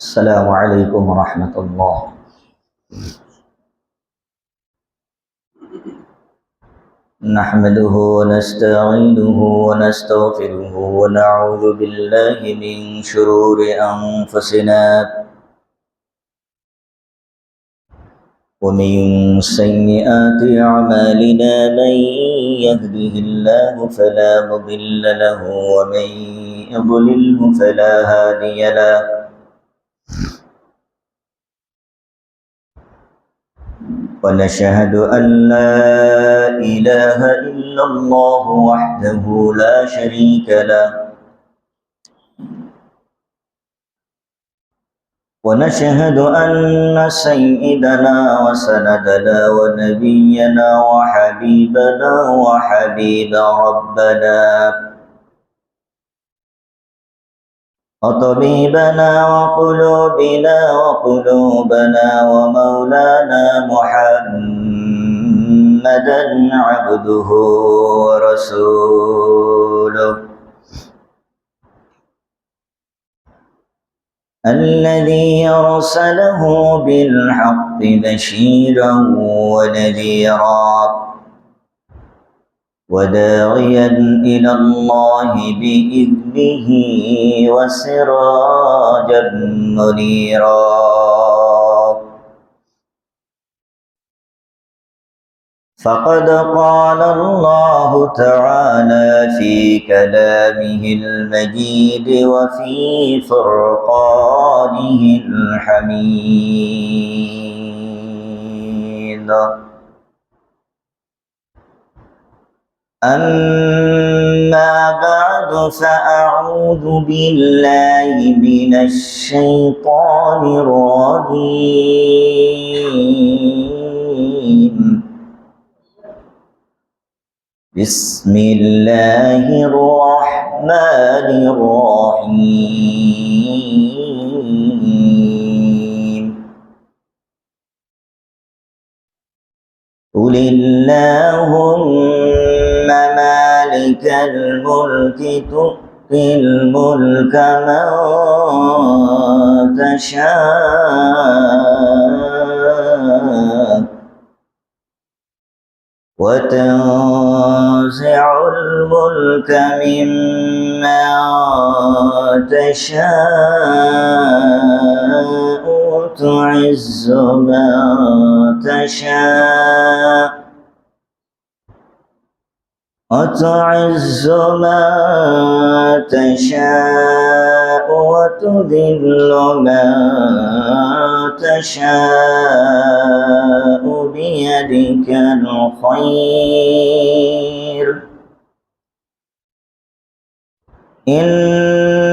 السلام عليكم ورحمة الله. نحمده ونستعينه ونستغفره ونعوذ بالله من شرور أنفسنا ومن سيئات أعمالنا. من يهده الله فلا مضل له ومن يضلله فلا هادي له. ونشهد أن لا إله إلا الله وحده لا شريك له. ونشهد أن سيدنا وسندنا ونبينا وحبيبنا وحبيب ربنا وطبيبنا وقلوبنا ومولانا محمدا عبده ورسوله الذي أرسله بالحق بشيرا ونذيرا وداعيا إلى الله بإذنه وسراجا منيرا. فقد قال الله تعالى في كلامه المجيد وفي فرقانه الحميد: أما بعد فأعوذ بالله من الشيطان الرجيم. بسم الله الرحمن الرحيم. قل اللهم مالك الملك تؤتي الملك من تشاء وتنزع الملك ممن تشاء وتعز من تشاء وتذل من تشاء بيدك الخير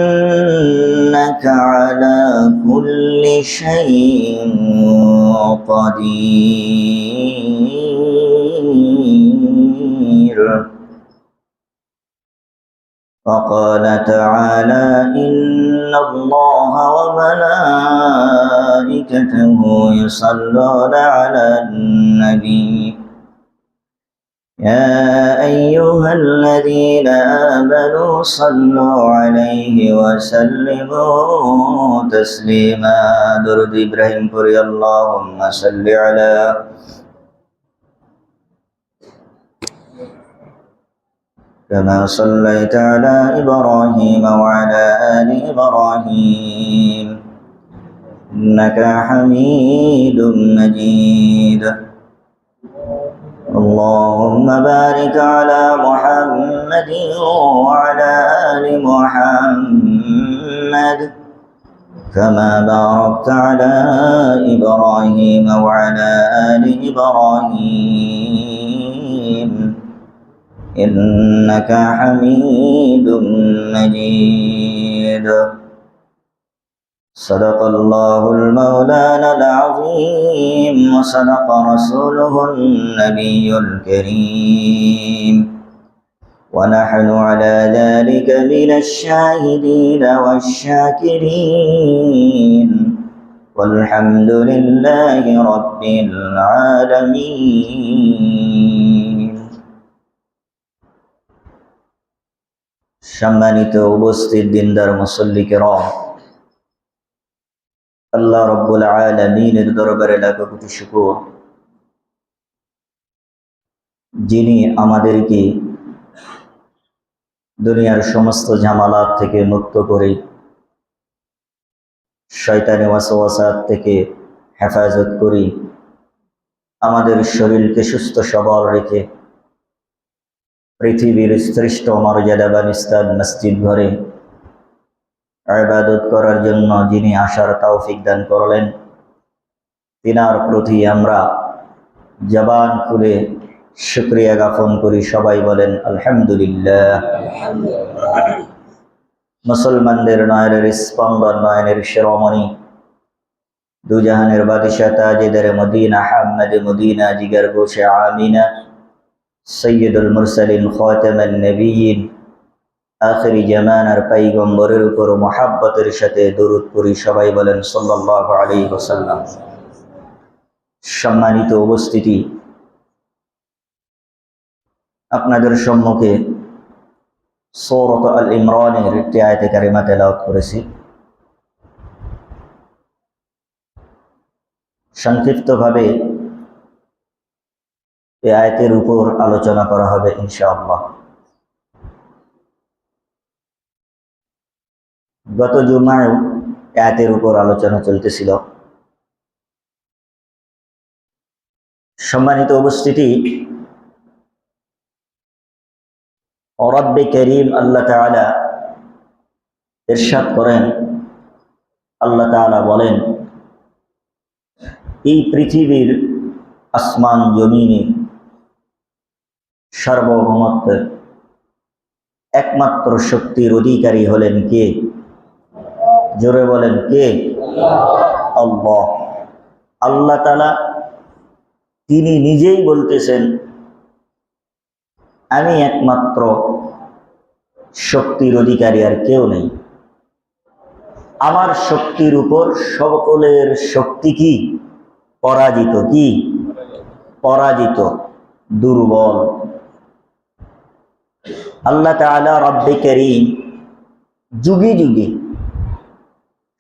إنك على كل شيء قدير. وقال تعالى: إن الله وملائكته يصلون على النبي يا أيها الذين آمنوا صلوا عليه وسلموا تسليما. درود إبراهيم قري اللهم صل على كما صليت على إبراهيم وعلى آل إبراهيم إنك حميد مجيد. اللهم بارك على محمد وعلى آل محمد كما باركت على إبراهيم وعلى آل إبراهيم إنك حميد مجيد. صدق الله المولانا العظيم وصدق رسوله النبي الكريم ونحن على ذلك من الشاهدين والشاكرين والحمد لله رب العالمين. সম্মানিত উপস্থিত দিনদার মুসল্লি কিরাম, আল্লাহ রব্বুল আলামিনের দরবারে লাখো কোটি শুকর, যিনি আমাদেরকে দুনিয়ার সমস্ত ঝামেলাত থেকে মুক্ত করে শয়তানি ওয়াসওয়াসা থেকে হেফাজত করে আমাদের শরীরকে সুস্থ সবল রেখে পৃথিবীর শ্রেষ্ঠ মর্যাদাবান স্থান মসজিদ ঘরে ইবাদত করার জন্য যিনি আসার তৌফিক দান করলেন, তিনার প্রতি আমরা জবান খুলে শুকরিয়া জ্ঞাপন করি। সবাই বলেন আলহামদুলিল্লাহ। মুসলমানদের নয়নের স্পন্দন, নয়নের শিরোমণি, দুজাহানের বাদশাহ তাজেদার মদিনা, আহমদে মদিনা, জিগার গোশে আমিনা, সৈয়দুল মুরসালিন, খাতামুন নবিয়্যিন, আখিরি জামানার পয়গম্বরের উপর মুহাব্বতের সাথে দরুদ পড়ি। সবাই বলেন সাল্লাল্লাহু আলাইহি ওয়াসাল্লাম। সম্মানিত উপস্থিতি, আপনাদের সম্মুখে সূরাত আল ইমরানের একটি আয়াতে কারিমা তেলাওয়াত করেছি। সংক্ষিপ্তভাবে এই আয়াতের উপর আলোচনা করা হবে ইনশাআল্লাহ। গত জুমায় আয়াতের উপর আলোচনা চলতেছিল। সম্মানিত উপস্থিতি, রব্বে করিম আল্লাহ তাআলা ইরশাদ করেন, আল্লাহ তাআলা বলেন, এই পৃথিবীর আসমান জমিনে সার্বভৌমত্বের একমাত্র শক্তির অধিকারী হলেন কে? জোরে বলেন কে? আল্লাহ। আল্লাহ তাআলা তিনি নিজেই বলতেছেন, আমি একমাত্র শক্তির অধিকারী, আর কেউ নেই। আমার শক্তির উপর সকলের শক্তি কি? পরাজিত। কি? পরাজিত, দুর্বল। আল্লাহ তাআলা রব্বে করিম যুগে যুগে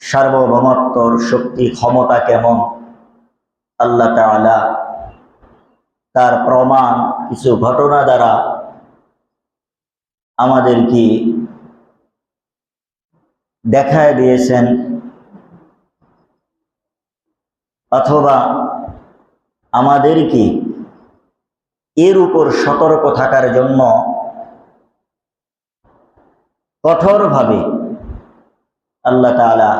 সার্বভৌমত্বর শক্তি ক্ষমতা কেমন আল্লাহ তাআলা তার প্রমাণ কিছু ঘটনা দ্বারা আমাদেরকে দেখায় দিয়েছেন, অথবা আমাদেরকে এর উপর সতর্ক থাকার জন্য কঠোরভাবে আল্লাহ তাআলা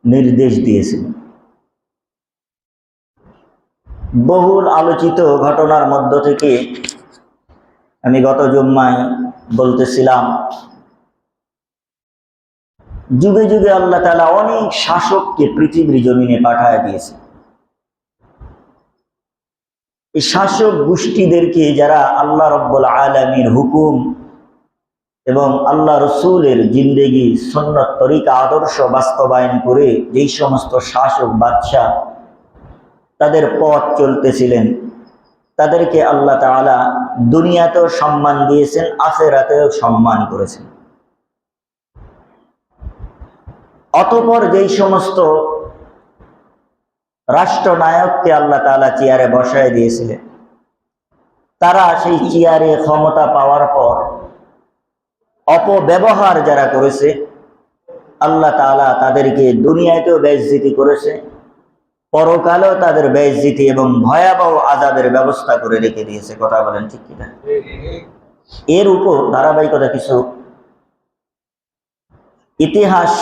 নির্দেশ দিয়েছেন। বহুল আলোচিত ঘটনার মধ্য থেকে আমি গত জুম্মায় বলতেছিলাম, যুগে যুগে আল্লাহ তাআলা অনেক শাসককে পৃথিবীর জমিনে পাঠায় দিয়েছে। এই শাসক গোষ্ঠীদেরকে যারা আল্লাহ রব্বুল আলামিন হুকুম এবং আল্লাহ রসুলের জিন্দেগি সুন্নত তরিকা আদর্শ বাস্তবায়ন করে যেই সমস্ত শাসক বাদশাহ তাদের পথ চলতেছিলেন, তাদেরকে আল্লাহ তাআলা দুনিয়াতেও সম্মান দিয়েছেন, আখিরাতেও সম্মান করেছেন। অতঃপর যেই সমস্ত রাষ্ট্রনায়ককে আল্লাহ তাআলা চেয়ারে বসায় দিয়েছিলেন, তারা সেই চেয়ারে ক্ষমতা পাওয়ার পর অপব্যবহার যারা করেছে, আল্লাহ তাআলা তাদেরকে দুনিয়াতেও বেইজ্জতি করেছে, পরকালেও তাদের বেইজ্জতি এবং ভয়াবহ আযাবের ব্যবস্থা করে রেখে দিয়েছে। কথা বলেন ঠিক কিনা? এর উপর ধারাবাহিকতা কিছু ইতিহাস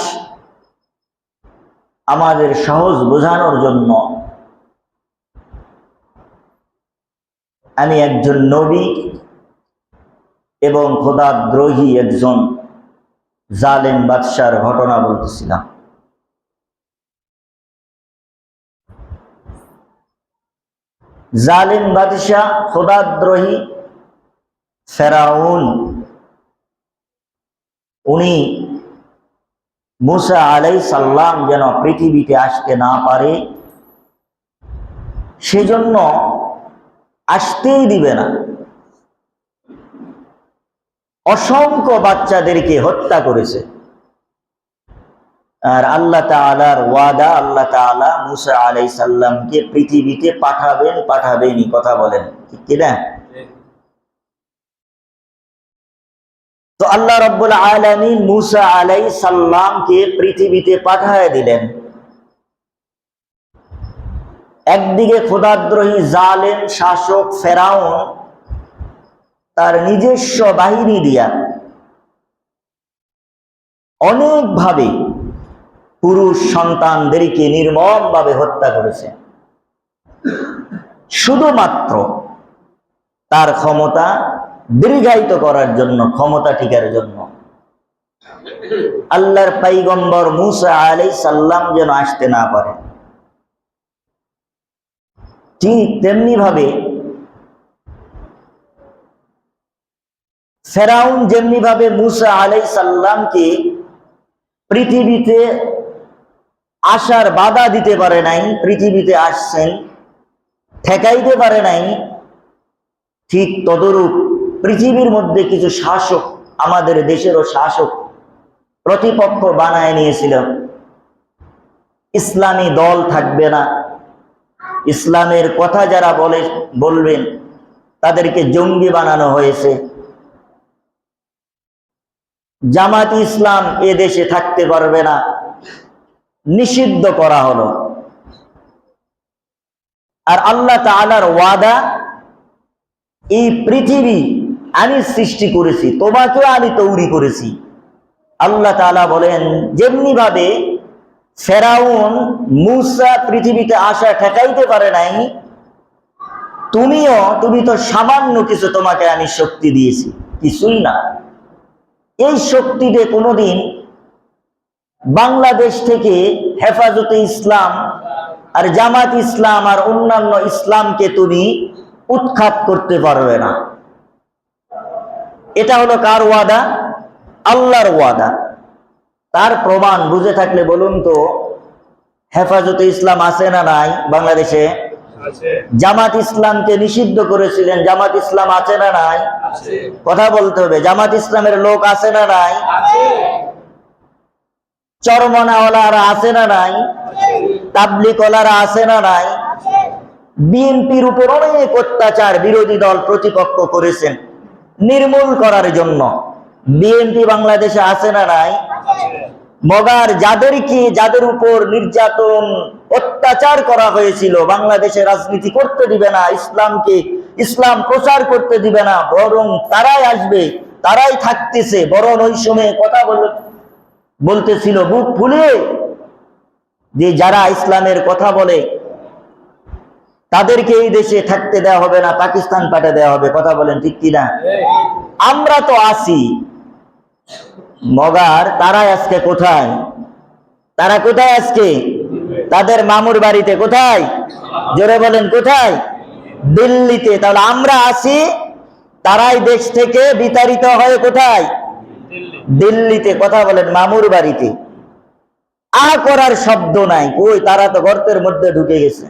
আমাদের সহজ বোঝানোর জন্য আমি একজন নবী এবং খোদাদ্রোহী একজন জালেম বাদশার ঘটনা বলতেছিলাম। জালেম বাদশা, খোদাদ্রোহী ফেরাউন, উনি মুসা আলাইহিস সালাম যেন পৃথিবীতে আসতে না পারে সেজন্য আসতেই দিবে না, অসংখ্য বাচ্চাদেরকে হত্যা করেছে। আর আল্লাহ তাআলার ওয়াদা, আল্লাহ তাআলা মুসা আলাইহিস সালামকে পৃথিবীতে পাঠাবেনই, কথা বলেন ঠিক কি না? তো আল্লাহ রাব্বুল আলামিন মুসা আলাইহিস সালামকে পৃথিবীতে পাঠায় দিলেন। একদিকে খোদাদ্রোহী জালেম শাসক ফেরাউন তার নিজস্ব বাহিনী দিয়া অনেকভাবে পুরুষ সন্তানদেরকে নির্মমভাবে হত্যা করেছে, শুধুমাত্র তার ক্ষমতা দীর্ঘায়িত করার জন্য, ক্ষমতা টিকার জন্য। আল্লাহর পয়গম্বর মুসা আলাইহিস সালাম যেন আসতে না পারে। ঠিক তেমনি ভাবে ফেরাউন যেমনি ভাবে মুসা আলাইহিস সালামকে পৃথিবীতে আসার বাধা দিতে পারে নাই, পৃথিবীতে আসছেন ঠেকাইতে পারে নাই, ঠিক তদরূপ পৃথিবীর মধ্যে কিছু শাসক, আমাদের দেশেরও শাসক প্রতিপক্ষ বানায় নিয়েছিল। ইসলামী দল থাকবে না, ইসলামের কথা যারা বলবেন তাদেরকে জঙ্গি বানানো হয়েছে। জামাত ইসলাম এ দেশে থাকতে পারবে না, নিষিদ্ধ করা হলো। আর আল্লাহ তাআলার ওয়াদা, এই পৃথিবী আমি সৃষ্টি করেছি, তোমাকেও আমি তৈরি করেছি। আল্লাহ তাআলা বলেন যেমনি ভাবে ফেরাউন মুসা পৃথিবীতে আসা ঠেকাইতে পারে নাই, তুমি তো সামান্য কিছু, তোমাকে আমি শক্তি দিয়েছি, কিছুই না। এই শক্তিতে কোনোদিন বাংলাদেশ থেকে হেফাজতে ইসলাম আর জামাত ইসলাম আর অন্যান্য ইসলামকে তুমি উৎখাত করতে পারবে না। এটা হলো কার ওয়াদা? আল্লাহর ওয়াদা। তার প্রমাণ বুঝে থাকলে বলুন তো, হেফাজতে ইসলাম আছে না নাই বাংলাদেশে? জামাত ইসলামকে নিষিদ্ধ করেছিলেন, জামাত ইসলাম আছে না নাই? কথা বলতে হবে। জামাত ইসলামের লোক আছে না নাই? চরমনাওয়ালারা আছে না নাই? তাবলিগওয়ালারা আছে না নাই? বিএনপির উপর অনেক অত্যাচার বিরোধী দল প্রতিপক্ষ করেছেন নির্মূল করার জন্য। বিএনপি বাংলাদেশে আছে না নাই? মগার যাদের উপর নির্যাতন অত্যাচার করা হয়েছিল, বাংলাদেশে রাজনীতি করতে দিবে না, ইসলাম প্রচার করতে দিবে না, বরং তারাই আসবে, তারাই থাকতেছে। বরং ওই সময় কথা বলতেছিল বুক ফুলিয়ে যে যারা ইসলামের কথা বলে তাদেরকে এই দেশে থাকতে দেওয়া হবে না, পাকিস্তান পাঠিয়ে দেওয়া হবে। কথা বলেন ঠিক কিনা? আমরা তো আছি, মগার তারা আজকে কোথায়? তারা কোথায় আজকে? তাদের মামুর বাড়িতে। কোথায়? জোরে বলেন কোথায়? দিল্লিতে। তাহলে আমরা আছি, তারাই দেশ থেকে বিতাড়িত হয়ে কোথায়? দিল্লিতে। কথা বলেন, মামুর বাড়িতে। করার শব্দ নাই, কই? তারা তো গর্তের মধ্যে ঢুকে গেছে।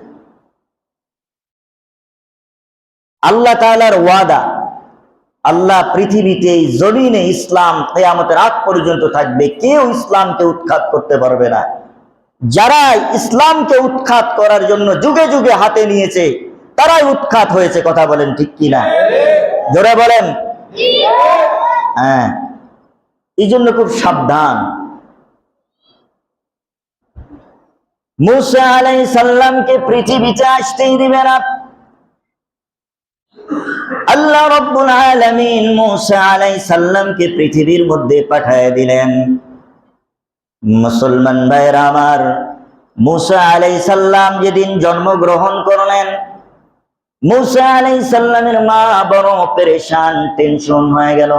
আল্লাহ তাআলার ওয়াদা, আল্লাহ পৃথিবীতে জমিনে ইসলাম কিয়ামতের আগ পর্যন্ত থাকবে, কেউ ইসলামকে উৎখাত করতে পারবে না। যারা ইসলামকে উৎখাত করার জন্য যুগে যুগে হাতে নিয়েছে তারাই উৎখাত হয়েছে। কথা বলেন ঠিক কিনা? জোরে বলেন। হ্যাঁ, এই জন্য খুব সাবধান। মুসা আলাইহিস সালামকে পৃথিবীতে আসতেই দিবে না। আল্লাহ রাব্বুল আলামিন মুসা আলাইহিস সালামকে পৃথিবীর মধ্যে পাঠিয়ে দিলেন। মুসলমান ভাইরা আমার, মুসা আলাইহিস সালাম যেদিন জন্মগ্রহণ করলেন, মুসা আলাইহিস সালামের মা বড় পেরেশান, টেনশন হয়ে গেল।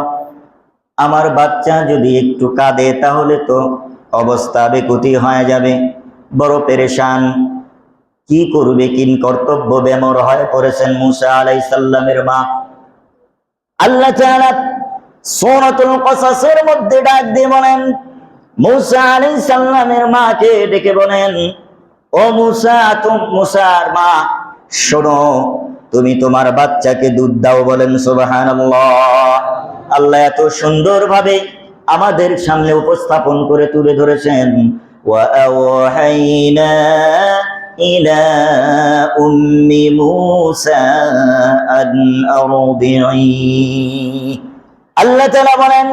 আমার বাচ্চা যদি একটু কাঁদে তাহলে তো অবস্থা বেকুতি হয়ে যাবে। বড় পেরেশান, কি করবে, কিন কর্তব্য বেমর হয়ে পড়েছেন মুসা আলাইহিস সালামের মা। আল্লাহ তাআলা সূরাতুল কসাসের মধ্যে ডাক দিয়ে বলেন, মুসা আলাইহিস সালামের মাকে ডেকে বলেন, ও মুসা, মুসার মা শোনো, তুমি তোমার বাচ্চাকে দুধ দাও। বলেন সুবহানাল্লাহ। আল্লাহ এত সুন্দরভাবে আমাদের সামনে উপস্থাপন করে তুলে ধরেছেন, وأوحينا إلى أم موسى أن أرضعيه আল্লাহ তাআলা বলেন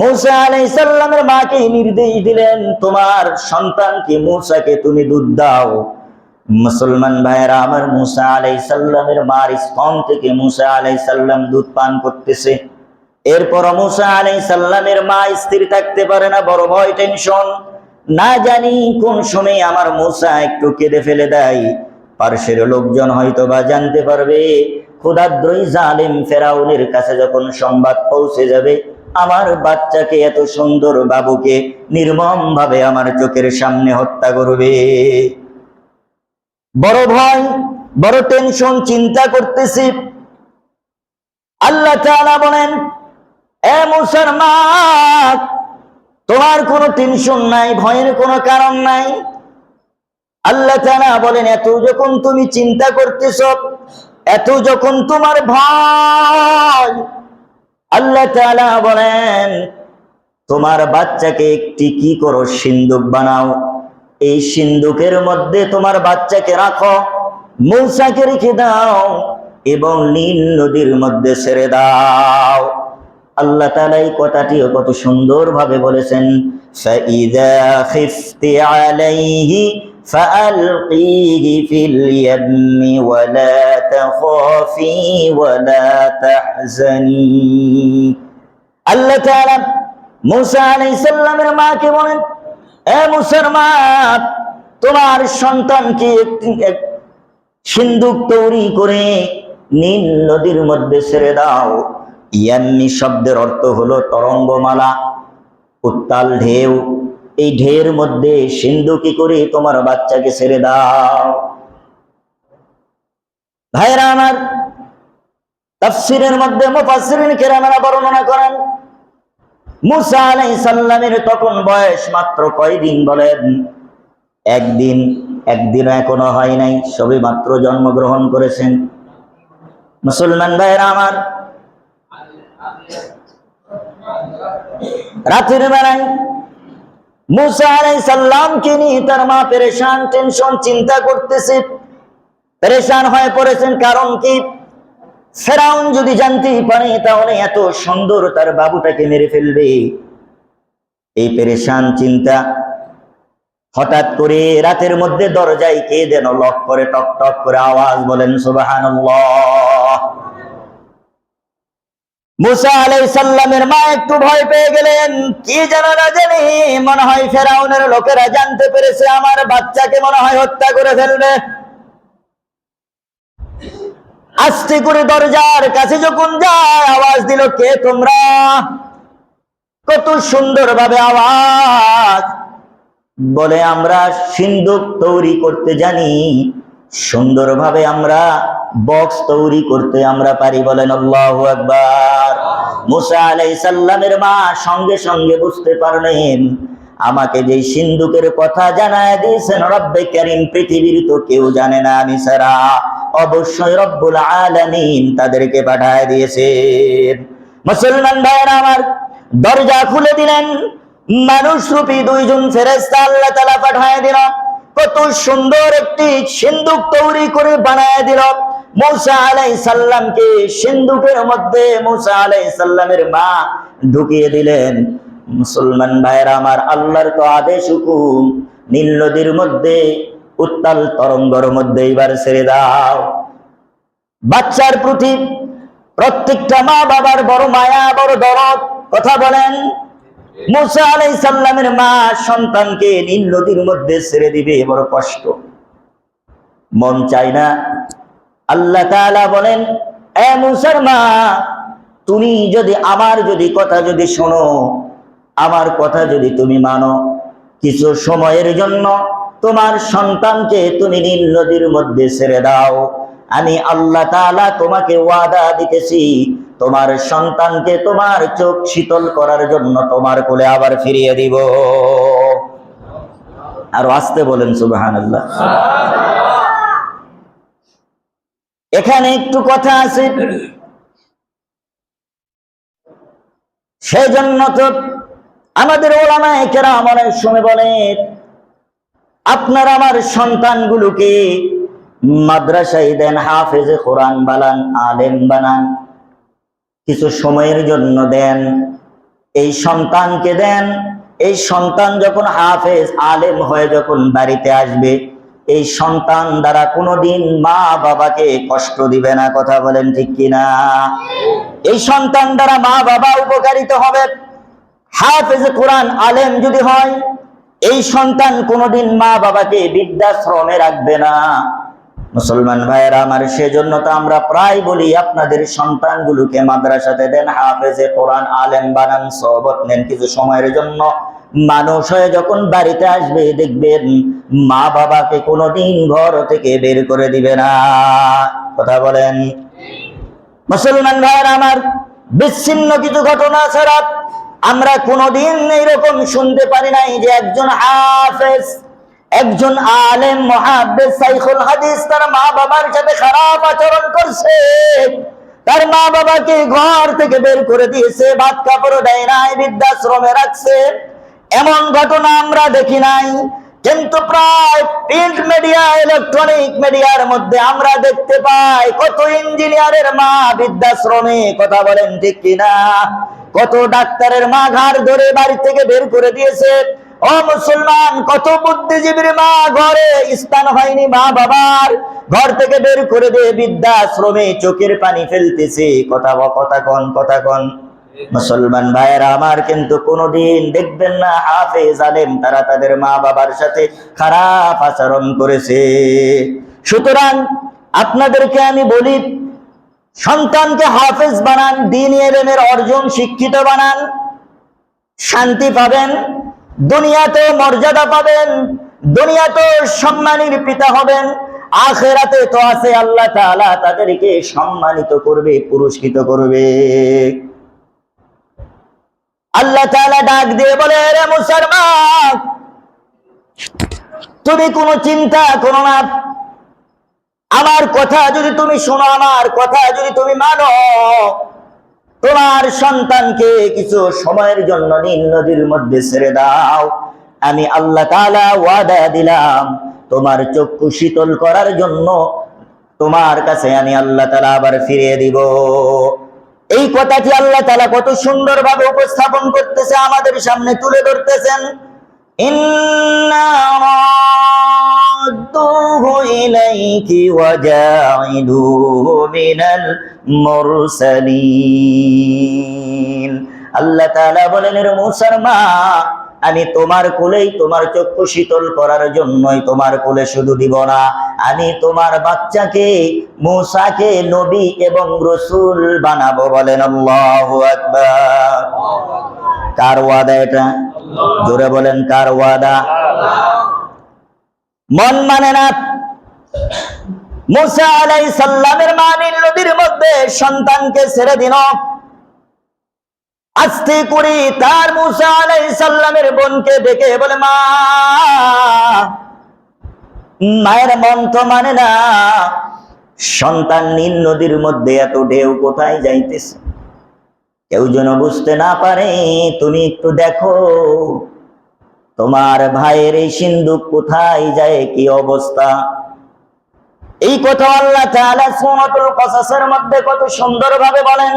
মূসা আলাইহিস সালামের মাকে নির্দেশ দিলেন তোমার সন্তানকে মূসাকে তুমি দুধ দাও। মুসলমান ভাইরা আমার, মূসা আলাইহিস সালামের মার স্তন থেকে মূসা আলাইহিস সালাম দুধ পান করতেছে। এরপর মূসা আলাইহিস সালামের মা স্থির থাকতে পারে না, বড় ভয়, টেনশন, না জানি কোন সময় আমার মূসা একটু কেঁদে ফেলে দেয়, পার্শ্বের লোকজন হয়তো বা জানতে পারবে, ক্ষুধাদ্রোহী জালিম ফেরাউনের কাছে যখন সংবাদ পৌঁছে যাবে আমার বাচ্চাকে, এত সুন্দর বাবুকে নির্মম ভাবে আমার চোখের সামনে হত্যা করবে। বড় ভয়, বড় টেনশন, চিন্তা করতেছি। আল্লাহ তাআলা বলেন এ মূসার মা, তোমার কোনো টেনশন নাই, ভয়ের কোনো কারণ নাই। আল্লাহ তাআলা বলেন এত যখন তুমি চিন্তা করতেছো, এত যখন তোমার ভয়, আল্লাহ তাআলা বলেন তোমার বাচ্চাকে একটি কি করো, সিন্দুক বানাও, এই সিন্দুকের মধ্যে তোমার বাচ্চাকে রাখো, মূসাকে রেখে দাও এবং নীল নদীর মধ্যে ছেড়ে দাও। আল্লাহ তাআলা এই কথাটিও কত সুন্দর ভাবে বলেছেন, ফাইযা খিফতি আলাইহি ফাআলকিহি ফিল ইয়ামি ওয়ালা তাখাফি ওয়ালা তাহজানি। আল্লাহ তাআলা মূসা আলাইহিস সালামের মাকে বলেন এ মূসার মা, তোমার সন্তানকে একটি সিন্দুক তৈরি করে নীল নদীর মধ্যে ছেড়ে দাও। ইয়াম্মি শব্দের অর্থ হলো তরঙ্গমালা, উত্তাল ঢেউ। এই ঢেউর মধ্যে সিন্দুকি করে তোমার বাচ্চাকে ছেড়ে দাও। ভাইরা আমার, তাফসীরের মধ্যে মুফাসসিরিন কেরামেরা বর্ণনা করেন মূসা আলাইহিস সালামের তখন বয়স মাত্র কয়দিন বলেন? একদিন এখনো হয় নাই, সবে মাত্র জন্মগ্রহণ করেছেন। মুসলমান ভাইরা আমার, রাতের বেলায় মূসা আলাইহিস সালামকে নিয়ে তার মা পেরেশান, টেনশন, চিন্তা করতেছে, পেরেশান হয়ে পড়েছেন। কারণ কি? ফেরাউন যদি জানতেই পারে তাহলে এত সুন্দর তার বাবুটাকে মেরে ফেলবে। এই পেরেশান চিন্তা, হঠাৎ করে রাতের মধ্যে দরজায় কে যেন লক করে, টক টক করে আওয়াজ, বলেন সুবহানাল্লাহ। মূসা আলাইহিস সালামের মা একটু ভয় পেয়ে গেলেন, কি যেন না জানি, মনে হয় ফেরাউনের লোকেরা জানতে পেরেছে আমার বাচ্চাকে মনে হয় হত্যা করে ফেলবে। আস্তে করে দরজার কাছে যখন যায়, আওয়াজ দিল, কে তোমরা? কত সুন্দর ভাবে আওয়াজ, বলে আমরা সিন্দুক তৈরি করতে জানি, সুন্দরভাবে আমরা বক্স তৈরি করতে আমরা পারি, বলেন আল্লাহু আকবার। মূসা আলাইহিস সালামের মা সঙ্গে সঙ্গে বুঝতে পারলেন আমাকে যে সিন্দুকের কথা জানায় দিয়েছেন রব্বে কারীম, পৃথিবীর তো কেউ জানে না আমি ছাড়া, অবশ্যই রব্বুল আলামিন তাদেরকে পাঠায় দিয়েছেন। মুসলমান ভাইরা আমার, দরজা খুলে দিলেন, মানুষ রূপী দুইজন ফেরেশতা আল্লাহ তাআলা পাঠায় দিল। কত সুন্দর একটি সিন্দুক তৈরি করে বানায় দিল। মূসা আলাইহিস সালামকে সিন্দুকের মধ্যে মূসা আলাইহিস সালামের মা ঢুকিয়ে দিলেন। মুসলমান ভাইরা আমার, আল্লাহর তো আদেশ, হুকুম, নীল নদীর মধ্যে উত্তাল তরঙ্গের মধ্যে এবার ছেড়ে দাও। বাচ্চার প্রতি প্রত্যেকটা মা বাবার বড় মায়া, বড় দরদ, কথা বলেন। মূসা আলাইহিস সালামের মা সন্তানকে নীল নদীর মধ্যে ছেড়ে দিবে, বড় কষ্ট, মন চায় না। আল্লাহ তাআলা বলেন এ মূসার মা, তুমি যদি আমার কথা যদি শোনো, আমার কথা যদি তুমি মানো, কিছু সময়ের জন্য তোমার সন্তানকে তুমি নীল নদীর মধ্যে ছেড়ে দাও। আমি আল্লাহ তাআলা তোমাকে ওয়াদা দিতেছি, তোমার সন্তানকে তোমার চোখ শীতল করার জন্য তোমার কোলে আবার ফিরিয়ে দিব। আর আস্তে বলেন সুবহানাল্লাহ। এখানে একটু কথা আছে, সেজন্য তো আমাদের ওলামায়ে কেরাম অনেক সময় বলে আপনার আমার সন্তানগুলোকে মাদ্রাসায় দেন, হাফেজে কোরআন বানান, আলেম বানান, কিছু সময়ের জন্য দেন। এই সন্তানকে দেন, এই সন্তান যখন হাফেজ আলেম হয়ে যখন বাড়িতে আসবে, এই সন্তান দ্বারা কোনোদিন মা বাবাকে কষ্ট দিবে না। কথা বলেন ঠিক কিনা? এই সন্তান দ্বারা মা বাবা উপকারিত হবে। হাফেজ কোরআন আলেম যদি হয়, এই সন্তান কোনোদিন মা বাবাকে বৃদ্ধাশ্রমে রাখবে না। মুসলমান ভাইয়েরা আমার, সেজন্য তো আমরা প্রায় বলি আপনাদের সন্তানগুলোকে মাদ্রাসাতে দেন, হাফেজে কোরআন আলেম বানান, সহবত নেন কিছু সময়ের জন্য। মানুষ হয়ে যখন বাড়িতে আসবে দেখবেন মা বাবাকে কোনোদিন ঘর থেকে বের করে দিবে না। কথা বলেন। মুসলমান ভাইয়েরা আমার, বিচ্ছিন্ন কিছু ঘটনা ছাড়া আমরা কোনোদিন এইরকম শুনতে পারি নাই যে একজন হাফেজ, একজন আলেম, মুহাদ্দিস, শাইখুল হাদিস তার মা বাবার সাথে খারাপ আচরণ করছে, তার মা বাবাকে ঘর থেকে বের করে দিয়েছে, ভাত কাপড় দেয় নাই, বৃদ্ধাশ্রমে রাখছে। এমন ঘটনা আমরা দেখি নাই। কিন্তু প্রায় প্রিন্ট মিডিয়া, ইলেকট্রনিক মিডিয়ার মধ্যে আমরা দেখতে পাই কত ইঞ্জিনিয়ারের মা বৃদ্ধাশ্রমে। কথা বলেন ঠিক কিনা? কত ডাক্তারের মা ঘাড় ধরে বাড়ি থেকে বের করে দিয়েছে। ও মুসলমান, কত বুদ্ধিজীবীর মা ঘরে স্থান হয়নি মা বাবার, ঘর থেকে বের করে দিয়ে বৃদ্ধাশ্রমে চোখের পানি ফেলতেছে। কথা কন মুসলমান ভাইয়েরা আমার, কিন্তু কোনোদিন দেখবেন না হাফেজ আলেম তারা তাদের মা বাবার সাথে খারাপ আচরণ করেছে। সুতরাং আপনাদেরকে আমি বলি, সন্তানকে হাফেজ বানান, দ্বীনি ইলমের অর্জন শিক্ষিত বানান, শান্তি পাবেন, দুনিয়াতে মর্যাদা পাবেন, দুনিয়াতে সম্মানের পিতা হবেন, আখিরাতে তো আছে আল্লাহ তাআলা তাদেরকে সম্মানিত করবে, পুরস্কৃত করবে। আল্লাহ তাআলা ডাক দিয়ে বলে, রে মুসলমান, তুমি কোনো চিন্তা করো না, আমার কথা যদি তুমি শোনো, আমার কথা যদি তুমি মানো, তোমার সন্তানকে কিছু সময়ের জন্য নীল নদীর মধ্যে ছেড়ে দাও। আমি আল্লাহ তাআলা ওয়াদা দিলাম তোমার চক্ষু শীতল করার জন্য তোমার কাছে আমি আল্লাহ তাআলা আবার ফিরিয়ে দিব। এই কথাটি আল্লাহ তাআলা কত সুন্দরভাবে উপস্থাপন করতেছে, আমাদের সামনে তুলে ধরতেছেন। ইন্না রাদ্দুহু ইলাইকি ওয়া জাইলুহু মিনাল মুরসালিন। আল্লাহ তাআলা বলেন, রে মুসার মা, আমি তোমার কোলেই তোমার চক্ষু শীতল করার জন্যই তোমার কোলে শুধু দিব না, আমি তোমার বাচ্চাকে মুসাকে নবী এবং রাসূল বানাবো। বলেন আল্লাহু আকবার। কার ওয়াদা এটা? জোরে বলেন, কার ওয়াদা? মন মানে না। মুসা আলাইহিস সালামের মা নীল নদীর মধ্যে সন্তানকে ছেড়ে দিল। আস্তে করে তার মুসা আলাইহিস সালামের বোনকে ডেকে বলে, মা, মায়ের মন তো মানে না, সন্তান নীল নদীর মধ্যে এত ঢেউ কোথায় যাইতেছে, কেউ যেন বুঝতে না পারে, তুমি একটু দেখো তোমার ভাইয়ের এই সিন্ধুক কোথায় যায়, কি অবস্থা। এই কথা আল্লাহ তাআলা সূরাতুল কসাসের মধ্যে কত সুন্দরভাবে বলেন।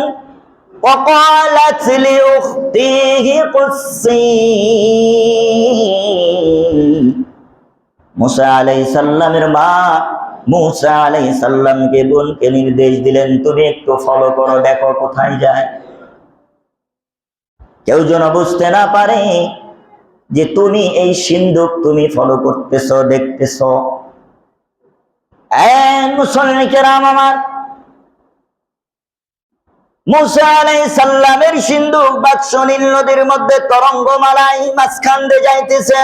وقالت لأخته قصي। মুসা আলাইহিস সালামের মা মুসা আলাইহিস সালামকে বোনকে নির্দেশ দিলেন, তুমি একটু ফলো করো, দেখো কোথায় যায়, কেউ যেন বুঝতে না পারে যে তুমি এই সিন্ধুক তুমি ফলো করতেছো, দেখতেছো। মুসলমান কেরাম আমার, মুসা আলাইহিস সালামের সিন্ধুক বাক্স নীল নদীর মধ্যে তরঙ্গমালায় মাঝখান দিয়ে যাইতেছে,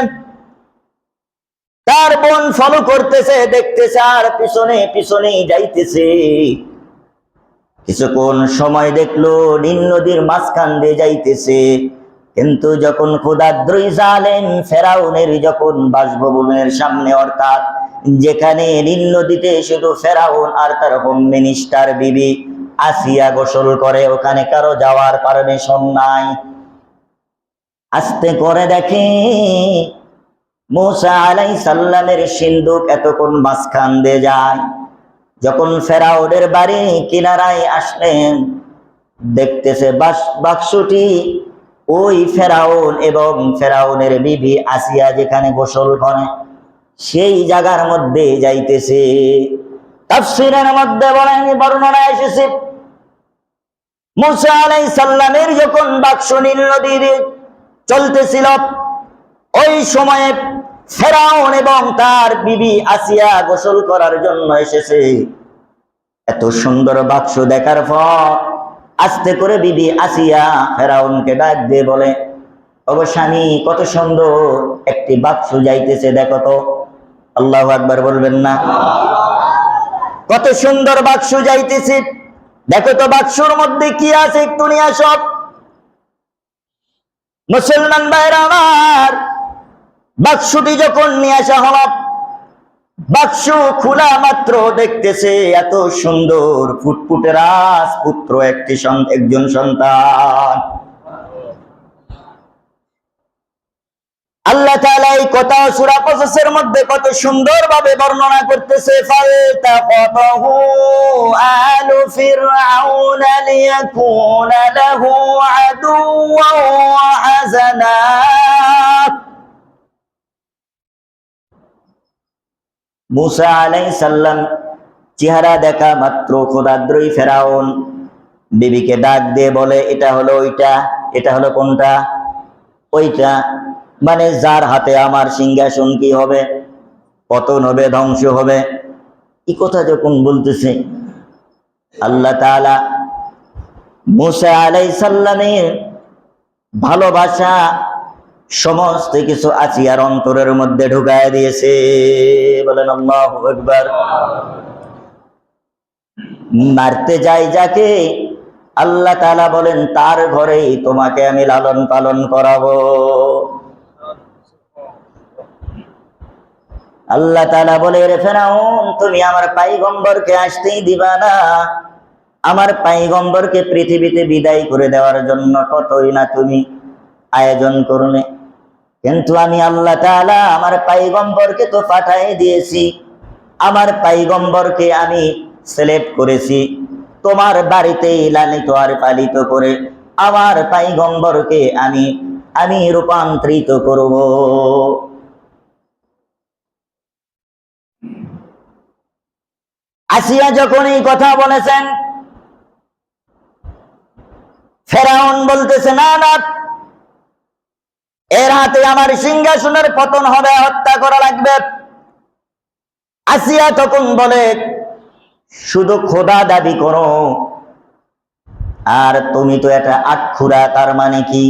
তার বোন ফলো করতেছে, দেখতেছে, আর পিছনে পিছনে যাইতেছে। কিছুক্ষণ সময় দেখলো নীল নদীর মাঝখান দিয়ে যাইতেছে, কিন্তু যখন ক্ষুধাদ্রোহী জালেম ফেরাউনের যখন বাসভবনের সামনে, অর্থাৎ যেখানে নীল নদীতে শুধু ফেরাউন আর তার হোম মিনিস্টার বিবি আসিয়া গোসল করে, ওখানে কারো যাওয়ার পারমিশন নাই। আস্তে করে দেখে মূসা আলাইহিস সালামের সিন্ধুক এতক্ষণ মাঝখান দিয়ে যায়। যখন ফেরাউনের বাড়ি কিনারায় আসলেন, দেখতেছে বাক্সটি ওই ফেরাউন এবং ফেরাউনের বিবি আসিয়া যেখানে গোসল করে সেই জায়গার মধ্যে যাইতেছে। তাফসীরের মধ্যে বর্ণনা এসেছে, মূসা আলাইহিস সালামের যখন বাক্স নীল নদীর চলতেছিল, ওই সময়ে ফেরাউন এবং তার বিবি আসিয়া গোসল করার জন্য এসেছে। এত সুন্দর বাক্স দেখার পর আস্তে করে বিবি আসিয়া ফেরাউনকে ডাক দিয়ে বলে, ওগো স্বামী, কত সুন্দর একটি বাক্স যাইতেছে, দেখো তো। আল্লাহু আকবার বলবেন না? কত সুন্দর বাক্স যাইতেছে, দেখো তো বাক্সর মধ্যে কি আছে, একটু নিয়ে আসো। মুসলমান ভাইরা আমার, বাক্সটি যখন নিয়ে আসা হলো, বাক্স খোলা মাত্র দেখতেছে এত সুন্দর ফুটফুটে রাজপুত্র একজন সন্তান। আল্লাহ তাআলা এই কথা সূরা কসসের মধ্যে কত সুন্দর ভাবে বর্ণনা করতেছে, ফালতাকাতাহু আলু ফিরআউনা লিয়াকুনা লাহু আদুওয়ান ওয়া হাযানা। মূসা আলাইহিস সালাম চেহারা দেখা মাত্র ক্ষুধাদ্রোহী ফেরাউন বিবিকে ডাক দিয়ে বলে, এটা হলো ওইটা। এটা হলো কোনটা? ওইটা, মানে যার হাতে আমার সিংহাসন কি হবে, পতন হবে, ধ্বংস হবে। এই কথা যখন বলতেছে, আল্লাহ তাআলা মূসা আলাইহিস সালামের ভালোবাসা সমস্ত কিছু আসিয়ার অন্তরের মধ্যে ঢুকায় দিয়েছে। বলেন আল্লাহু আকবার। মারতে যাই যাকে, আল্লাহ তাআলা বলেন তার ঘরেই তোমাকে আমি লালন পালন করাবো। আল্লাহ তাআলা বলে, রে ফেরাউন, তুমি আমার পয়গম্বরকে আসতেই দিবা না। আমার পয়গম্বরকে পৃথিবীতে বিদায় করে দেওয়ার জন্য কতই না তুমি আয়োজন করলে, কিন্তু আমি আল্লাহ তাআলা আমার পয়গম্বরকে তো পাঠাই দিয়েছি। আমার পয়গম্বরকে আমি সিলেক্ট করেছি তোমার বাড়িতেই লালিত আর পালিত করে আমার পয়গম্বরকে আমি রূপান্তরিত করব। আসিয়া যখন এই কথা বলেছেন, ফেরাউন বলতেছে, না না, এর হাতে আমার সিংহাসনের পতন হবে, হত্যা করা লাগবে। আসিয়া তখন বলে, শুধু খোদা দাবি করো, আর তুমি তো এটা আটখুরা। তার মানে কি?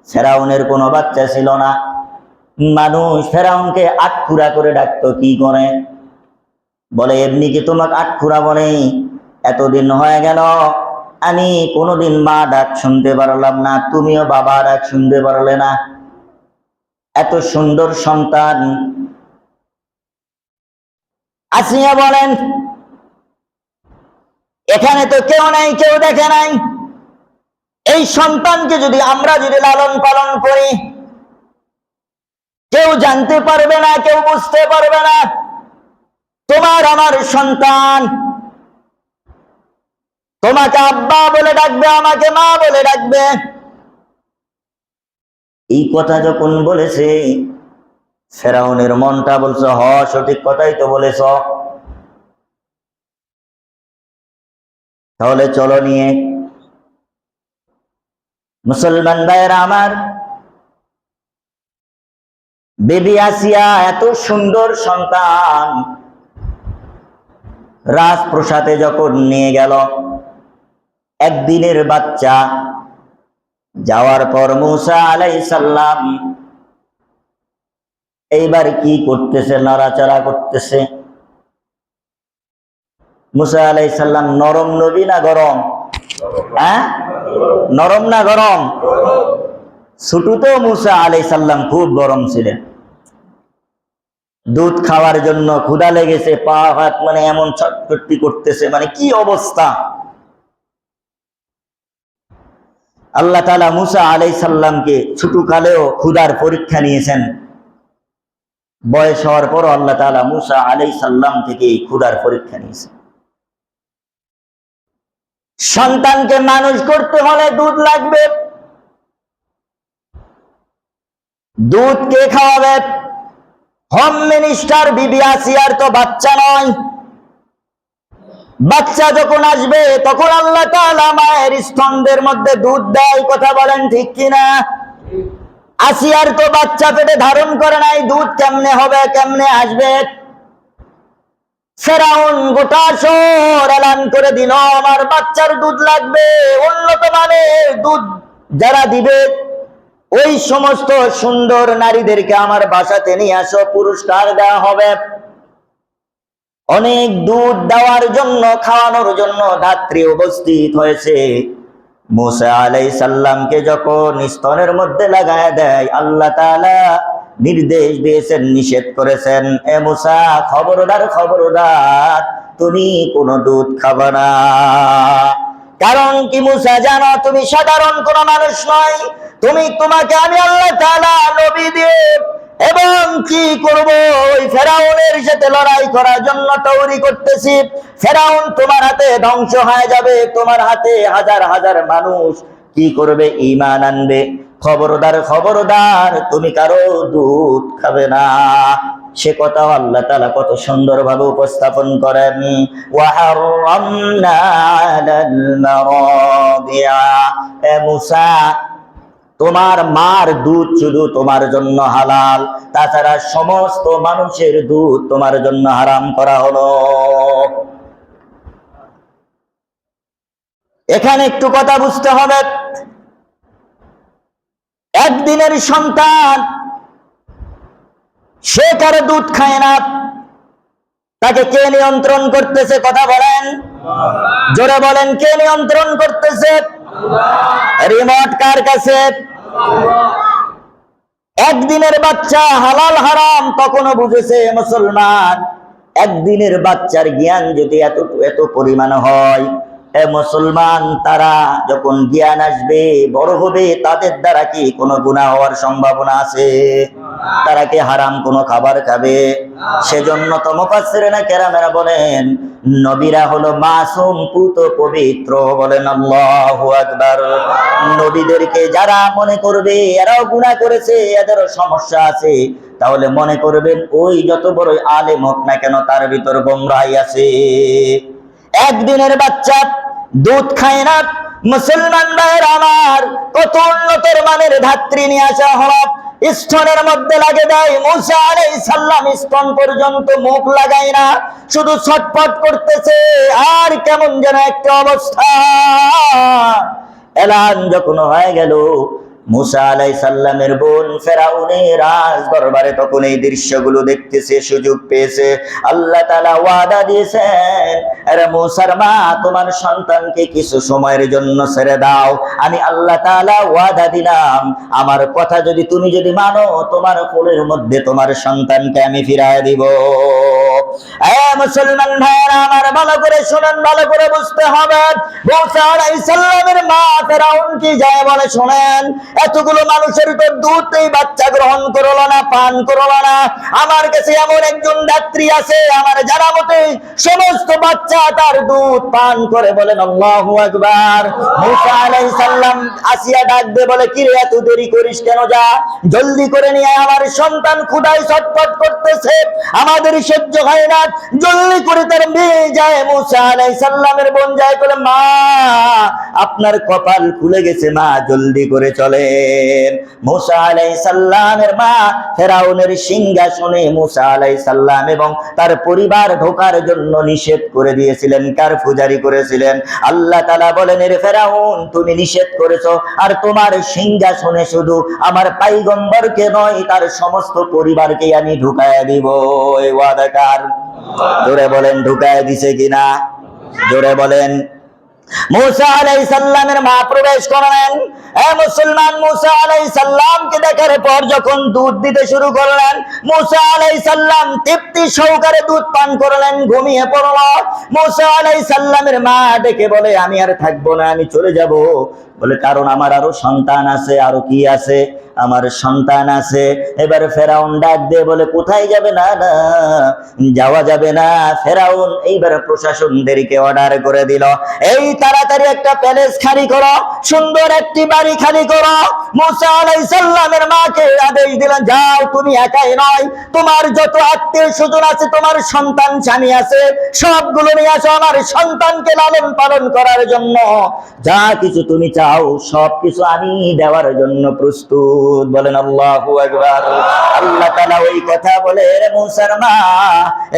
ফেরাউনের কোনো বাচ্চা ছিল না, মানুষ ফেরাউনকে আটখুরা করে ডাকতো কি করে? বলে, এমনি কি তোমাকে আটখুরা বলে? এতদিন হয়ে গেল আমি কোনোদিন মা ডাক শুনতে পারলাম না, তুমিও বাবা ডাক শুনতে পারলে না। এত সুন্দর সন্তান। আসিয়া বলেন, এখানে তো কেউ নাই, কেউ দেখে নাই। এই সন্তানকে আমরা যদি লালন পালন করি, কেউ জানতে পারবে না, কেউ বুঝতে পারবে না তোমার আমার সন্তান। তোমাকে আব্বা বলে ডাকবে, আমাকে মা বলে ডাকবে। এই কথা যখন বলেছে, ফেরাউনের মনটা বলছে, হ, সঠিক কথাই তো বলেছ, তাহলে চলো নিয়ে। মুসলমান ভাইয়েরা আমার, বেবি আসিয়া এত সুন্দর সন্তান রাজপ্রসাদে যখন নিয়ে গেল, একদিনের বাচ্চা। যাওয়ার পর মূসা আলাইহিস সালাম এইবার কি করতেছে? নড়াচড়া করতেছে। মূসা আলাইহিস সালাম নরম নবী না গরম? নরম না গরম? ছোট তো মূসা আলাইহিস সালাম খুব গরম ছিলেন। দুধ খাওয়ার জন্য ক্ষুধা লেগেছে, পা হাত মানে এমন ছটফটি করতেছে, মানে কি অবস্থা। আল্লাহ তাআলা মূসা আলাইহিস সালামকে ছোট কালেও ক্ষুধার পরীক্ষা নিয়েছেন। বয়স হওয়ার পর আল্লাহ তাআলা মুসা আলাইহিস সালাম থেকে ক্ষুধার পরীক্ষা নিয়েছে। সন্তানকে মানুষ করতে হলে দুধ লাগবে। দুধ কে খাওয়াবে? হোম মিনিস্টার বিবি আসিয়ার তো বাচ্চা নয়। বাচ্চা যখন আসবে তখন আল্লাহ তাআলা মায়ের স্তন্যের মধ্যে দুধ দেয়, কথা বলেন ঠিক কিনা? আসিয়ার তো বাচ্চা পেটে ধারণ করে নাই, দুধ কেমনে হবে, কেমনে আসবে? ফেরাউন গোটা শহর এলান করে দিল আমার বাচ্চার দুধ লাগবে, উন্নত মানের দুধ যারা দিবে ওই সমস্ত সুন্দর নারীদেরকে আমার বাসাতে নিয়ে আসো, পুরস্কার দেওয়া হবে। অনেক দুধ দেওয়ার জন্য, খাওয়ানোর জন্য ধাত্রী উপস্থিত হয়েছে। মুসা আলাইহিস সালামকে যখন স্তনের মধ্যে লাগায় দেয়, আল্লাহ তাআলা নির্দেশ দিয়েছেন, নিষেধ করেছেন, এ মুসা খবরদার খবরদার, তুমি কোনো দুধ খাবে না। কারণ কি মুসা জানো, তুমি সাধারণ কোন মানুষ নয়, তোমাকে আমি আল্লাহ তাআলা নবী দিয়ে এবং কি করব, ওই ফেরাউনের সাথে লড়াই করার জন্য তৈরি করতেছি। ফেরাউন তোমার হাতে ধ্বংস হয়ে যাবে, তোমার হাতে হাজার হাজার মানুষ কি করবে, ঈমান আনবে। খবরদার খবরদার, তুমি কারো দুধ খাবে না। সে কথা আল্লাহ তাআলা কত সুন্দরভাবে উপস্থাপন করেন, ওয়া হারামনা আলাল মারাদিয়া, এ মুসা তোমার মার দুধ শুধু তোমার জন্য হালাল, তাছাড়া সমস্ত মানুষের দুধ তোমার জন্য হারাম করা হলো। এখানে একটু কথা বুঝতে হবে, একদিনের সন্তান সে কারো দুধ খায় না, তাকে কে নিয়ন্ত্রণ করতেছে, কথা বলেন, জোরে বলেন, কে নিয়ন্ত্রণ করতেছে? রিমোট কার কাছে? একদিনের বাচ্চা হালাল হারাম তখনও বুঝেছে মুসলমান। একদিনের বাচ্চার জ্ঞান যদি এত এত পরিমাণ হয়, এ মুসলমান, তারা যখন জ্ঞান আসবে, বড় হবে, তাদের দ্বারা কি কোনো গুনাহ হওয়ার সম্ভাবনা আছে? তারা কি হারাম কোনো খাবার খাবে? সেজন্য তো মুফাসসিরিনে কেরামেরা বলেন, নবীরা হলো মাসুম, পুত পবিত্র, বলেন আল্লাহু আকবার। নবীদেরকে যারা মনে করবে এরাও গুনাহ করেছে, এদেরও সমস্যা আছে, তাহলে মনে করবেন ওই যত বড় আলেম হোক না কেন, তার ভিতর গোমরাহি আছে। একদিনের বাচ্চা দুধ খায় না, মুসলমান ভাইয়ের আমার, কত উন্নতর মানের ধাত্রী নিয়ে আসা হলো, স্তনের মধ্যে লাগে দেয়। মুসা আলাইহিস সালাম স্তন পর্যন্ত মুখ লাগায় না, শুধু ছটফট করতেছে, আর কেমন যেন একটা অবস্থা। এলান যখন হয়ে গেল, মুসা আলাইহিস সালামের বোন ফেরাউনের রাজ দরবারে তখন এই দৃশ্যগুলো দেখতেছে, সুযোগ পেয়েছে। আল্লাহ তাআলা ওয়াদা দিয়েছেন, আরে মুসার মা, তোমার সন্তানকে কিছু সময়ের জন্য ছেড়ে দাও, আমি আল্লাহ তাআলা ওয়াদা দিলাম, আমার কথা যদি তুমি মানো, তোমার কোলের মধ্যে তোমার সন্তানকে আমি ফিরায় দিব। মুসলমান ভাইরা আমার, ভালো করে শুনেন, ভালো করে বুঝতে হবে। মুসা আলাইহিস সালামের মা ফেরাউন কি যায় বলে শুনেন, এতগুলো মানুষের তো দুধ এই বাচ্চা গ্রহণ করলো না, পান করলো না। আমার কাছে এমন একজন ধাত্রী আছে, আমার জানা মতে সমস্ত বাচ্চা তার দুধ পান করে, বলেন আল্লাহু আকবার। মুসা আলাইহিস সালাম আসিয়া ডাক দিয়ে বলে, কি রে, এত দেরি করিস কেন, যা জলদি করে নিয়ে, আমার সন্তান ক্ষুধায় ছটফট করতেছে, আমাদের সহ্য হয় না, জলদি করে। তার মেয়ে যায়, মুসা আলাইহিস সালামের বোন যায়, বলে, মা আপনার কপাল খুলে গেছে, মা জলদি করে চলেন। মুসা আলাইহিস সালামের মা ফেরাউনের সিংহাসনে মুসা আলাইহিস সালাম এবং তার পরিবার ঢোকার জন্য নিষেধ করে দিয়েছিলেন, কারফিউ জারি করেছিলেন। আল্লাহ তাআলা বলেন, এর ফেরাউন, তুমি নিষেধ করেছো, আর তোমার সিংহাসনে শুধু আমার পয়গম্বরকে নয়, তার সমস্ত পরিবারকে আমি ঢুকায় দিব। এই ওয়াদা কার? জোরে বলেন, ঢুকায় দিছে কিনা? জোরে বলেন। মুসা আলাইহিস সালামের মা প্রবেশ করলেন। মুসলমান, মুসা আলাইহিস সালামকে দেখার পর যখন দুধ দিতে শুরু করলেন, মুসা আলাইহিস সালাম তৃপ্তি সহকারে দুধ পান করলেন, ঘুমিয়ে পড়ল। মুসা আলাইহিস সালামের মা ডেকে বলে, আমি আর থাকবো না, আমি চলে যাব। বলে কারণ আমার আরো সন্তান আছে। আরো কি আছে? আমার সন্তান আছে। এবারে ফেরাউন ডাক দিয়ে বলে কোথায় যাবে? না না, যাওয়া যাবে না। ফেরাউন এইবার প্রশাসনদেরকে অর্ডার করে দিল, এই তাড়াতাড়ি একটা প্যালেস খালি করো, সুন্দর একটি বাড়ি খালি করো। মুসা আলাইহিস সালামের মাকে আদেশ দিলেন, যাও, তুমি একাই নয়, তোমার যত আত্মীয় স্বজন আছে, তোমার সন্তান স্বামী আছে, সবগুলো নিয়ে আসো আমার সন্তানকে লালন পালন করার জন্য। যা কিছু তুমি চাও সবকিছু আমি দেওয়ার জন্য প্রস্তুত। বলেন আল্লাহু আকবার। আল্লাহ তাআলা ওই কথা বলে, মুসার মা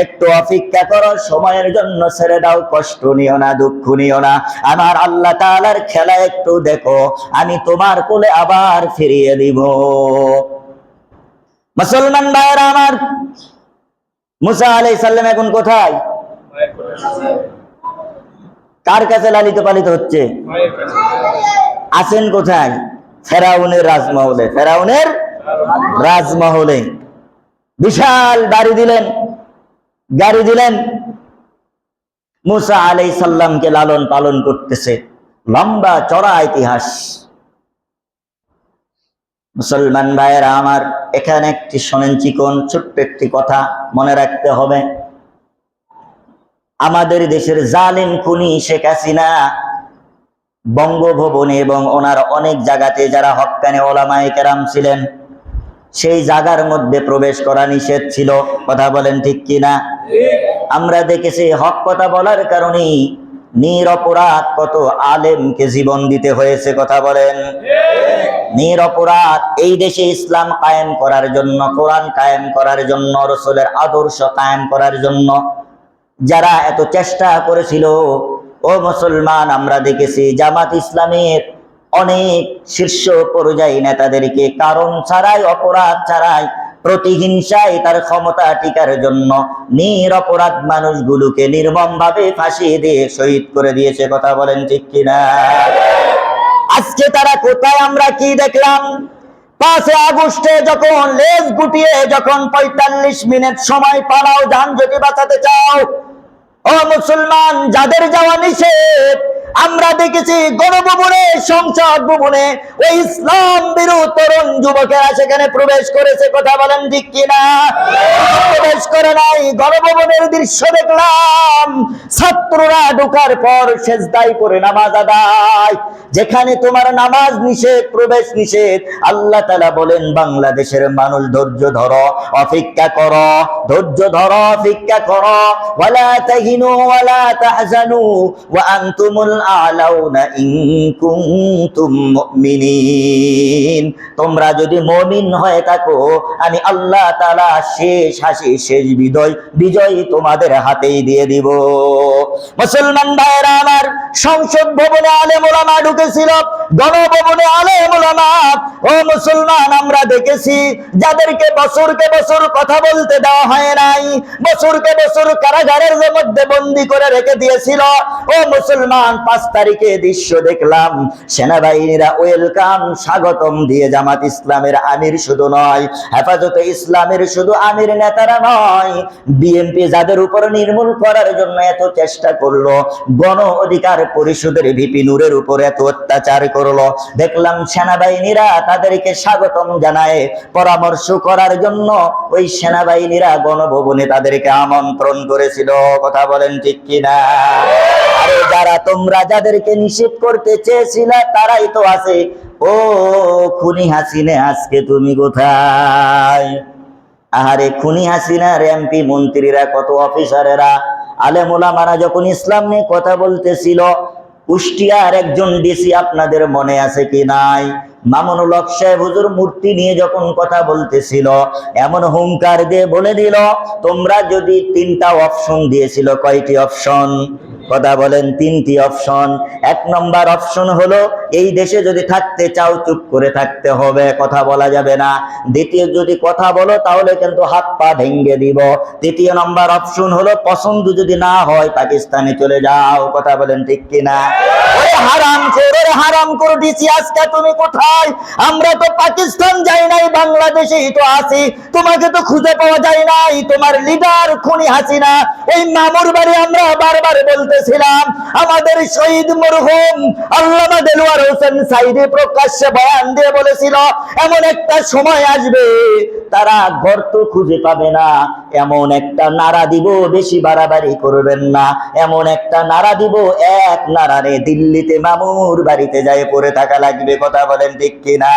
একটু অপেক্ষা করো, সময়ের জন্য ছেড়ে দাও, কষ্ট নিও না, দুঃখ নিও না, আমার আল্লাহ তাআলার খেলা একটু দেখো, আমি তোমার কোলে আবার ফিরিয়ে দিব। মুসলমান ভাইরা আমার, মুসা আলাইহিস সালাম এখন কোথায়? কার কাছে লালিত পালিত হচ্ছে? আছেন কোথায়? ফেরাউনের রাজমহলে। ফেরাউনের রাজমহলে বিশাল বাড়ি দিলেন, গাড়ি দিলেন, মুসা আলাইহিস সালামকে লালন পালন করতেছে। লম্বা চড়া ইতিহাস। মুসলমান ভাইয়েরা আমার, এখানে একটি শোনেন চিকন ছোট্ট একটি কথা মনে রাখতে হবে। আমাদের দেশের জালিম খুনি শেখ হাসিনা বঙ্গভবনে এবং ওনার অনেক জায়গাতে যারা হক্কানি ওলামায়ে কেরাম ছিলেন, সেই জায়গার মধ্যে প্রবেশ করা নিষেধ ছিল। কথা বলেন ঠিক কিনা? আমরা দেখেছি হক কথা বলার কারণে নিরপরাধ কত আলেমকে জীবন দিতে হয়েছে। কথা বলেন, নিরপরাধ এই দেশে ইসলাম কায়েম করার জন্য, কোরআন কায়েম করার জন্য, রাসূলের আদর্শ কায়েম করার জন্য যারা এত চেষ্টা করেছিল, ও মুসলমান, আমরা দেখেছি জামাত ইসলামের অনেক শীর্ষ পর্যায়ী নেতাদেরকে কারণ ছাড়াই, অপরাধ ছাড়াই, প্রতিহিংসায় তার ক্ষমতা টিকার জন্য নিরপরাধ মানুষগুলোকে নির্মমভাবে ফাঁসি দিয়ে শহীদ করে দিয়েছে। কথা বলেন ঠিক কিনা? আজকে তারা কোথায়? আমরা কি দেখলাম? 5 আগস্টে যখন লেজ গুটিয়ে যখন 45 মিনিট সময় পালাও যান যদি বাঁচাতে চাও, ও মুসলমান, যাদের যাওয়া নিষেধ, আমরা দেখেছি গণভবনে, সংসদ ভবনে ওই ইসলাম বিরোধী তরুণ যুবকেরা সেখানে প্রবেশ করেছে। কথা বলেন ঠিক কিনা? প্রবেশ করে নাই। গণভবনের দৃশ্য দেখলাম, ছাত্ররা ঢোকার পর সেজদায় পড়ে নামাজ আদায়। যেখানে তোমার নামাজ নিষেধ, প্রবেশ নিষেধ, আল্লাহ তাআলা বলেন বাংলাদেশের মানুষ ধৈর্য ধরো, অপেক্ষা করো, ধৈর্য ধরো, অপেক্ষা করো। ওয়ালা তাহিনু ওয়ালা তাহজানু ওয়া আনতুমুল আ'লাউনা ইন কুনতুম মুমিনিন। তোমরা যদি মুমিন হয়ে থাকো, আমি আল্লাহ তাআলা শেষ হাসি, শেষ বিজয় তোমাদের হাতেই দিয়ে দিব। মুসলমান ভাইরা আমার, সংসদ ভবনে আলেম ওলামা ঢুকেছিল, গণভবনে আলেম ওলামা। ও মুসলমান, আমরা দেখেছি যাদেরকে বছরকে বছর কথা বলতে দেওয়া হয় নাই, বছরকে বছর কারাগারের মধ্যে বন্দী করে রেখে দিয়েছিল। ও মুসলমান, 5 তারিখে দৃশ্য দেখলাম, সেনাবাহিনীরা ওয়েলকাম, স্বাগতম দিয়ে জামাত ইসলামের আমির শুধু নয়, হেফাজতে ইসলামের শুধু আমির নেতারা নয়, বিএনপি যাদের উপর নির্মূল করার জন্য এত চেষ্টা করলো, গণ অধিকার পরিষদের ভিপি নূরের উপর এত অত্যাচার করলো, দেখলাম সেনাবাহিনীরা তাদেরকে স্বাগতম জানায়, পরামর্শ করার জন্য ওই সেনাবাহিনীরা গণভবনে তাদেরকে আমন্ত্রণ করেছিল। কথা বলেন ঠিক কিনা? আরে যারা তোমরা যাদেরকে নিষেধ করতে চেয়েছিলে তারাই তো আছে। ও খুনি হাসিনা, আজকে তুমি কোথায়? আহারে খুনি হাসিনার এমপি মন্ত্রীরা, কত অফিসারেরা, আলেম ওলামারা যখন ইসলাম নিয়ে কথা বলতেছিল, কুষ্টিয়ার একজন ডিসি আপনাদের মনে আছে কি নাই, মামুনুল হক সাহেব হুজুর মূর্তি নিয়ে যখন কথা বলতেছিল, এমন হুঙ্কার দিয়ে বলে দিল, তোমরা যদি 3টা অপশন দিয়েছিল, কয়টি অপশন? কথা বলেন, 3টি অপশন। 1 নম্বর অপশন হলো এই দেশে যদি থাকতে চাও চুপ করে থাকতে হবে, কথা বলা যাবে না। দ্বিতীয়, যদি কথা বলো তাহলে কিন্তু হাত পা ভেঙে দিব। 3য় নম্বর অপশন হলো পছন্দ যদি না হয় পাকিস্তানে চলে যাও। কথা বলেন ঠিক কিনা? ওরে হারামখোর, ওরে হারামখোর ডিসি, আজকে তুমি কোথায়? আমরা তো পাকিস্তান যাই নাই, বাংলাদেশেই তো আছি, তোমাকে তো খুঁজে পাওয়া যায় নাই। তোমার লিডার খুনি হাসিনা, এই মামুর বাড়ি আমরা বারবার বলতেছি বলেছিলাম, আমাদের শহীদ মরহুম আল্লামা দেলোয়ার হোসেন সাইদি প্রকাশ্যে বয়ান দিয়ে বলেছিল, এমন একটা সময় আসবে তারা গর্ত খুঁজে পাবে না, এমন একটা নারা দিব, বেশি বাড়াবাড়ি করবেন না, এমন একটা নারা দিব, এক নারারে দিল্লিতে মামুর বাড়িতে যায় পড়ে থাকা লাগবে। কথা বলেন ঠিক কিনা?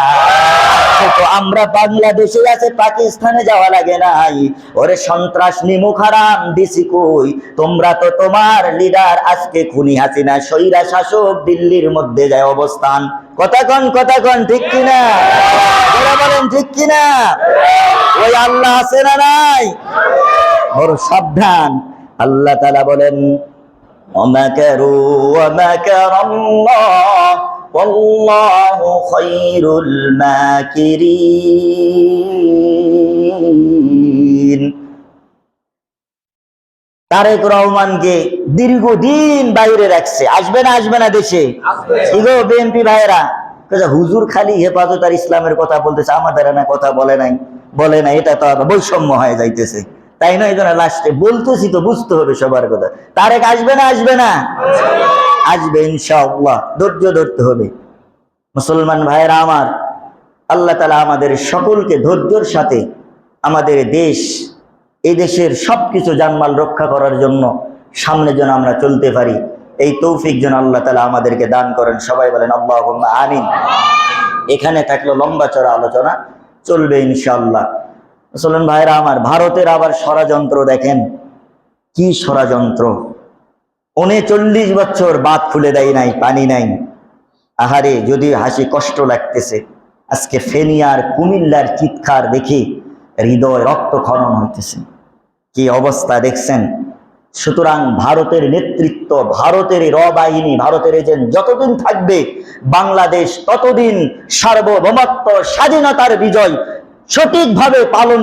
তো আমরা বাংলাদেশে আছে, পাকিস্তানে যাওয়া লাগে নাই। ওরে সন্ত্রাস নিমুখ হারাম দিছি কই, তোমরা তো তোমার লিডার আজকে খুনি হাসিনা স্বৈরা শাসক দিল্লির মধ্যে যায় অবস্থান। কথা কন ঠিক কিনা? ওরা বলেন ঠিক কিনা? ওই আল্লাহ আছে না নাই? বড় সাবধান। আল্লাহ তাআলা বলেন ওয়ামাকারু ওয়ামাকারাল্লাহ ওয়াল্লাহু খায়রুল মাকিরিন। তারেক রহমানকে দীর্ঘদিন বাইরে রাখছে, আসবে না দেশে? ইগো বিএনপি ভাইরা, হুজুর খালি হেফাজত আর ইসলামের কথা বলতেছে, আমাদের না কথা বলে নাই, এটা তো বৈষম্য হয়ে যাইতেছে, তাই না? এই জন্য লাস্টে বলতেছি তো, বুঝতে হবে সবার কথা। তারেক আসবে না? আসবে ইনশাআল্লাহ, ধৈর্য ধরতে হবে। মুসলমান ভাইরা আমার, আল্লাহ তাআলা আমাদের সকলকে ধৈর্যের সাথে আমাদের দেশ, এই দেশের সবকিছু জানমাল রক্ষা করার জন্য সামনে যেন আমরা চলতে পারি, এই তৌফিক যেন আল্লাহ তাআলা আমাদেরকে দান করেন। সবাই বলেন আল্লাহুম্মা আমিন। এখানে থাকলো লম্বা চড়া আলোচনা, চলবে ইনশাআল্লাহ। মুসলমান ভাইরা আমার, ভারতের আবার ষড়যন্ত্র দেখেন, কি ষড়যন্ত্র! 39 বছর বাঁধ খুলে দেয় নাই, পানি নাই। আহারে, যদি হাসি কষ্ট লাগতেছে, আজকে ফেনী আর কুমিল্লার চিৎকার দেখে হৃদয় রক্তক্ষরণ হইতেছে। কি অবস্থা দেখছেন? সুতরাং ভারতের নেতৃত্ব, ভারতের র বাহিনী, ভারতের এজেন্ট যতদিন থাকবে, বাংলাদেশ ততদিন সার্বভৌমত্ব, স্বাধীনতার বিজয় সঠিকভাবে পালন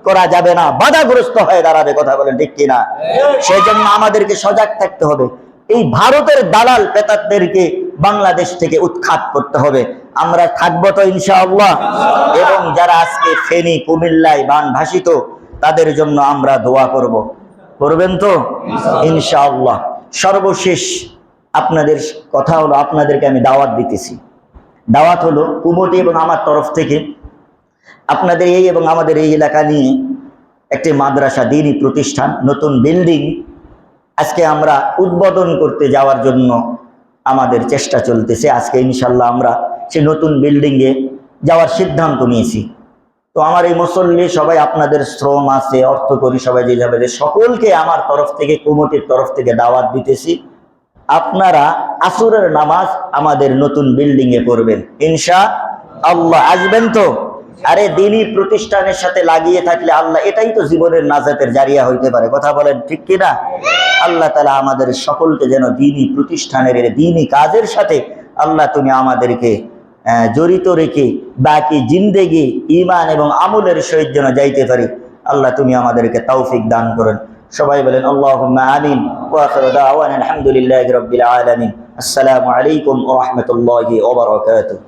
করা যাবে না, বাধাগ্রস্ত হয়ে দাঁড়াবে। কথা বলেন ঠিক কিনা? সেই জন্য আমাদেরকে সজাগ থাকতে হবে। এই ভারতের দালাল পেতাতদেরকে বাংলাদেশ থেকে উৎখাত করতে হবে। আমরা থাকবো তো ইনশাআল্লাহ। এবং যারা আজকে ফেনী কুমিল্লায় বান ভাসিত, তাদের জন্য আমরা দোয়া করবেন তো ইনশাআল্লাহ। সর্বশেষ আপনাদের কথা হলো, আপনাদেরকে আমি দাওয়াত দিতেছি। দাওয়াত হলো কুমটি এবং আমার তরফ থেকে আপনাদের এই এবং আমাদের এই এলাকা নিয়ে একটি মাদ্রাসা, দ্বীনি প্রতিষ্ঠান, নতুন বিল্ডিং আজকে আমরা উদ্বোধন করতে যাওয়ার জন্য আমাদের চেষ্টা চলতেছে। আজকে ইনশাল্লাহ আমরা সেই নতুন বিল্ডিংয়ে যাওয়ার সিদ্ধান্ত নিয়েছি। তো আমার এই মুসল্লি সবাই, আপনাদের শ্রম আছে, অর্থ করি, সবাই যে যাবে, সকলকে আমার তরফ থেকে, কমিটির তরফ থেকে দাওয়াত দিতেছি। আপনারা আসরের নামাজ আমাদের নতুন বিল্ডিংয়ে পড়বেন ইনশাআল্লাহ। আসবেন তো? আরে দ্বীনি প্রতিষ্ঠানের সাথে লাগিয়ে থাকলে আল্লাহ, এটাই তো জীবনের নাজাতের জারিয়া হইতে পারে। কথা বলেন ঠিক কিনা? আল্লাহ তাআলা আমাদের সকলকে যেন দ্বীনি প্রতিষ্ঠানের, দ্বীনি কাজের সাথে আল্লাহ তুমি আমাদেরকে জড়িত রেখে বাকি জিন্দেগি ঈমান এবং আমলের সহিত যেন যাইতে পারি। আল্লাহ তুমি আমাদেরকে তৌফিক দান করেন। সবাই বলেন আল্লাহুম্মা আমিন। ওয়া আখিরু দাওয়ানা আলহামদুলিল্লাহি রাব্বিল আলামিন। আসসালামু আলাইকুম ওয়া রাহমাতুল্লাহি ওয়া বারাকাতুহু।